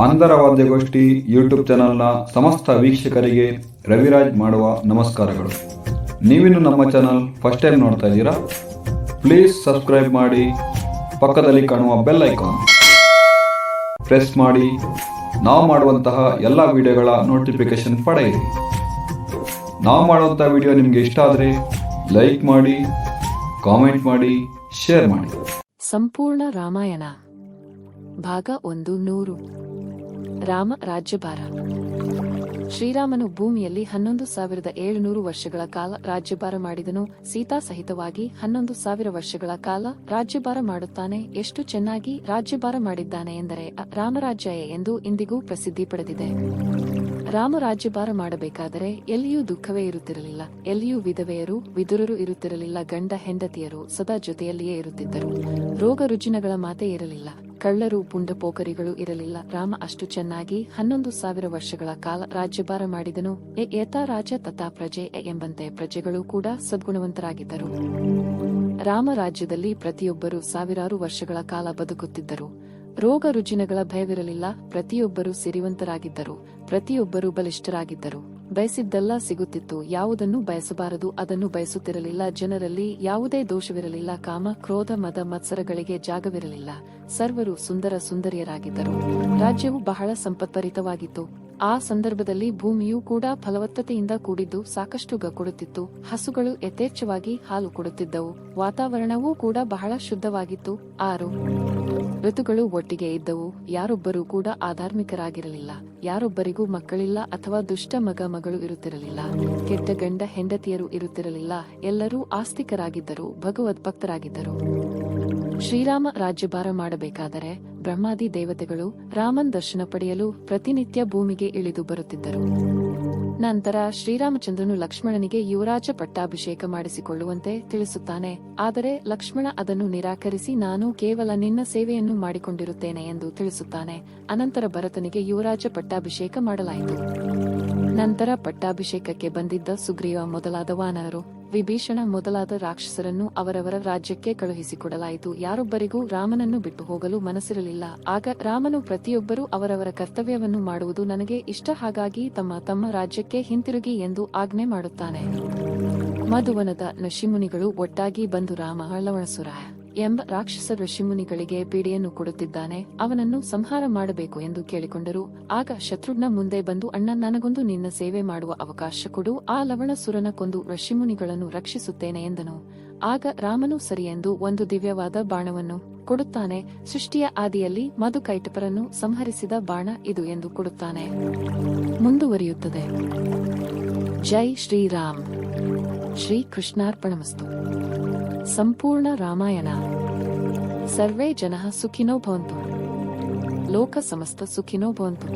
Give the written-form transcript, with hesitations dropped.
ಅಂಧರ ವಾದ್ಯಗೋಷ್ಠಿ YouTube ಚಾನಲ್ನ ಸಮಸ್ತ ವೀಕ್ಷಕರಿಗೆ ರವಿರಾಜ್ ಮಾಡುವ ನಮಸ್ಕಾರಗಳು. ನೀವಿನ್ನು ನಮ್ಮ ಚಾನಲ್ ಫಸ್ಟ್ ಟೈಮ್ ನೋಡ್ತಾ ಇದ್ದೀರಾ? ಪ್ಲೀಸ್ ಸಬ್ಸ್ಕ್ರೈಬ್ ಮಾಡಿ, ಪಕ್ಕದಲ್ಲಿ ಕಾಣುವ ಬೆಲ್ ಐಕಾನ್ ಪ್ರೆಸ್ ಮಾಡಿ ನಾವು ಮಾಡುವಂತಹ ಎಲ್ಲ ವಿಡಿಯೋಗಳ ನೋಟಿಫಿಕೇಶನ್ ಪಡೆಯಿರಿ. ನಾವು ಮಾಡುವಂಥ ವಿಡಿಯೋ ನಿಮಗೆ ಇಷ್ಟ ಆದರೆ ಲೈಕ್ ಮಾಡಿ, ಕಾಮೆಂಟ್ ಮಾಡಿ, ಶೇರ್ ಮಾಡಿ. ಸಂಪೂರ್ಣ ರಾಮಾಯಣ ಭಾಗ 100. ರಾಮ ರಾಜ್ಯಭಾರ. ಶ್ರೀರಾಮನು ಭೂಮಿಯಲ್ಲಿ 11,700 ವರ್ಷಗಳ ಕಾಲ ರಾಜ್ಯಭಾರ ಮಾಡಿದನು. ಸೀತಾ ಸಹಿತವಾಗಿ 11,000 ವರ್ಷಗಳ ಕಾಲ ರಾಜ್ಯಭಾರ ಮಾಡುತ್ತಾನೆ. ಎಷ್ಟು ಚೆನ್ನಾಗಿ ರಾಜ್ಯಭಾರ ಮಾಡಿದ್ದಾನೆ ಎಂದರೆ ರಾಮರಾಜ್ಯ ಎಂದು ಇಂದಿಗೂ ಪ್ರಸಿದ್ಧಿ ಪಡೆದಿದೆ. ರಾಮ ರಾಜ್ಯಭಾರ ಮಾಡಬೇಕಾದರೆ ಎಲ್ಲಿಯೂ ದುಃಖವೇ ಇರುತ್ತಿರಲಿಲ್ಲ, ಎಲ್ಲಿಯೂ ವಿಧವೆಯರು ವಿದುರರು ಇರುತ್ತಿರಲಿಲ್ಲ, ಗಂಡ ಹೆಂಡತಿಯರು ಸದಾ ಜೊತೆಯಲ್ಲಿಯೇ ಇರುತ್ತಿದ್ದರು. ರೋಗ ರುಜಿನಗಳ ಮಾತೆ ಇರಲಿಲ್ಲ, ಕಳ್ಳರು ಪುಂಡಪೋಖರಿಗಳು ಇರಲಿಲ್ಲ. ರಾಮ ಅಷ್ಟು ಚೆನ್ನಾಗಿ 11,000 ವರ್ಷಗಳ ಕಾಲ ರಾಜ್ಯಭಾರ ಮಾಡಿದನು. ಯಥಾ ರಾಜ ತಥಾ ಪ್ರಜೆ ಎಂಬಂತೆ ಪ್ರಜೆಗಳು ಕೂಡ ಸದ್ಗುಣವಂತರಾಗಿದ್ದರು. ರಾಮ ರಾಜ್ಯದಲ್ಲಿ ಪ್ರತಿಯೊಬ್ಬರು ಸಾವಿರಾರು ವರ್ಷಗಳ ಕಾಲ ಬದುಕುತ್ತಿದ್ದರು. ರೋಗ ರುಜಿನಗಳ ಭಯವಿರಲಿಲ್ಲ. ಪ್ರತಿಯೊಬ್ಬರು ಸಿರಿವಂತರಾಗಿದ್ದರು, ಪ್ರತಿಯೊಬ್ಬರು ಬಲಿಷ್ಠರಾಗಿದ್ದರು. ಬಯಸಿದ್ದೆಲ್ಲ ಸಿಗುತ್ತಿತ್ತು, ಯಾವುದನ್ನು ಬಯಸಬಾರದು ಅದನ್ನು ಬಯಸುತ್ತಿರಲಿಲ್ಲ. ಜನರಲ್ಲಿ ಯಾವುದೇ ದೋಷವಿರಲಿಲ್ಲ, ಕಾಮ ಕ್ರೋಧ ಮದ ಮತ್ಸರಗಳಿಗೆ ಜಾಗವಿರಲಿಲ್ಲ. ಸರ್ವರು ಸುಂದರ ಸುಂದರಿಯರಾಗಿದ್ದರು. ರಾಜ್ಯವು ಬಹಳ ಸಂಪತ್ಭರಿತವಾಗಿತ್ತು. ಆ ಸಂದರ್ಭದಲ್ಲಿ ಭೂಮಿಯೂ ಕೂಡ ಫಲವತ್ತತೆಯಿಂದ ಕೂಡಿದ್ದು ಸಾಕಷ್ಟು ಕೊಡುತ್ತಿತ್ತು. ಹಸುಗಳು ಯಥೇಚ್ಛವಾಗಿ ಹಾಲು ಕೊಡುತ್ತಿದ್ದವು. ವಾತಾವರಣವೂ ಕೂಡ ಬಹಳ ಶುದ್ಧವಾಗಿತ್ತು. 6 ಋತುಗಳು ಒಟ್ಟಿಗೆ ಇದ್ದವು. ಯಾರೊಬ್ಬರೂ ಕೂಡ ಅಧಾರ್ಮಿಕರಾಗಿರಲಿಲ್ಲ. ಯಾರೊಬ್ಬರಿಗೂ ಮಕ್ಕಳಿಲ್ಲ ಅಥವಾ ದುಷ್ಟ ಮಗಳು ಇರುತ್ತಿರಲಿಲ್ಲ. ಕೆಟ್ಟ ಗಂಡ ಹೆಂಡತಿಯರು ಇರುತ್ತಿರಲಿಲ್ಲ. ಎಲ್ಲರೂ ಆಸ್ತಿಕರಾಗಿದ್ದರು, ಭಗವದ್ಭಕ್ತರಾಗಿದ್ದರು. ಶ್ರೀರಾಮ ರಾಜ್ಯಭಾರ ಮಾಡಬೇಕಾದರೆ ಬ್ರಹ್ಮಾದಿ ದೇವತೆಗಳು ರಾಮನ್ ದರ್ಶನ ಪಡೆಯಲು ಪ್ರತಿನಿತ್ಯ ಭೂಮಿಗೆ ಇಳಿದು ಬರುತ್ತಿದ್ದರು. ನಂತರ ಶ್ರೀರಾಮಚಂದ್ರನು ಲಕ್ಷ್ಮಣನಿಗೆ ಯುವರಾಜ ಪಟ್ಟಾಭಿಷೇಕ ಮಾಡಿಸಿಕೊಳ್ಳುವಂತೆ ತಿಳಿಸುತ್ತಾನೆ. ಆದರೆ ಲಕ್ಷ್ಮಣ ಅದನ್ನು ನಿರಾಕರಿಸಿ ನಾನು ಕೇವಲ ನಿನ್ನ ಸೇವೆಯನ್ನು ಮಾಡಿಕೊಂಡಿರುತ್ತೇನೆ ಎಂದು ತಿಳಿಸುತ್ತಾನೆ. ಅನಂತರ ಭರತನಿಗೆ ಯುವರಾಜ ಪಟ್ಟಾಭಿಷೇಕ ಮಾಡಲಾಯಿತು. ನಂತರ ಪಟ್ಟಾಭಿಷೇಕಕ್ಕೆ ಬಂದಿದ್ದ ಸುಗ್ರೀವ ಮೊದಲಾದ ವಾನರರು, ವಿಭೀಷಣ ಮೊದಲಾದ ರಾಕ್ಷಸರನ್ನು ಅವರವರ ರಾಜ್ಯಕ್ಕೆ ಕಳುಹಿಸಿಕೊಡಲಾಯಿತು. ಯಾರೊಬ್ಬರಿಗೂ ರಾಮನನ್ನು ಬಿಟ್ಟು ಹೋಗಲು ಮನಸ್ಸಿರಲಿಲ್ಲ. ಆಗ ರಾಮನು ಪ್ರತಿಯೊಬ್ಬರೂ ಅವರವರ ಕರ್ತವ್ಯವನ್ನು ಮಾಡುವುದು ನನಗೆ ಇಷ್ಟ, ಹಾಗಾಗಿ ತಮ್ಮ ತಮ್ಮ ರಾಜ್ಯಕ್ಕೆ ಹಿಂತಿರುಗಿ ಎಂದು ಆಜ್ಞೆ ಮಾಡುತ್ತಾನೆ. ಮಧುವನದ ಋಷಿಮುನಿಗಳು ಒಟ್ಟಾಗಿ ಬಂದು ರಾಮ ಲವಣಸುರ ಎಂಬ ರಾಕ್ಷಸ ಋಷಿಮುನಿಗಳಿಗೆ ಪೀಡೆಯನ್ನು ಕೊಡುತ್ತಿದ್ದಾನೆ, ಅವನನ್ನು ಸಂಹಾರ ಮಾಡಬೇಕು ಎಂದು ಕೇಳಿಕೊಂಡರು. ಆಗ ಶತ್ರುಘ್ನ ಮುಂದೆ ಬಂದು, ಅಣ್ಣ, ನನಗೊಂದು ನಿನ್ನ ಸೇವೆ ಮಾಡುವ ಅವಕಾಶ ಕೊಡು, ಆ ಲವಣಸುರನ ಕೊಂದು ಋಷಿಮುನಿಗಳನ್ನು ರಕ್ಷಿಸುತ್ತೇನೆ ಎಂದನು. ಆಗ ರಾಮನು ಸರಿ ಎಂದು ಒಂದು ದಿವ್ಯವಾದ ಬಾಣವನ್ನು ಕೊಡುತ್ತಾನೆ. ಸೃಷ್ಟಿಯ ಆದಿಯಲ್ಲಿ ಮಧುಕೈಟಪರನ್ನು ಸಂಹರಿಸಿದ ಬಾಣ ಇದು ಎಂದು ಕೊಡುತ್ತಾನೆ. ಮುಂದುವರಿಯುತ್ತದೆ. ಜೈ ಶ್ರೀರಾಮ್. ಶ್ರೀ ಕೃಷ್ಣಾರ್ಪಣಮಸ್ತು. ಸಂಪೂರ್ಣ ರಾಮಾಯಣ. ಸರ್ವೇ ಜನಃ ಸುಖಿನೋ ಭವಂತು. ಲೋಕ ಸಮಸ್ತ ಸುಖಿನೋ ಭವಂತು.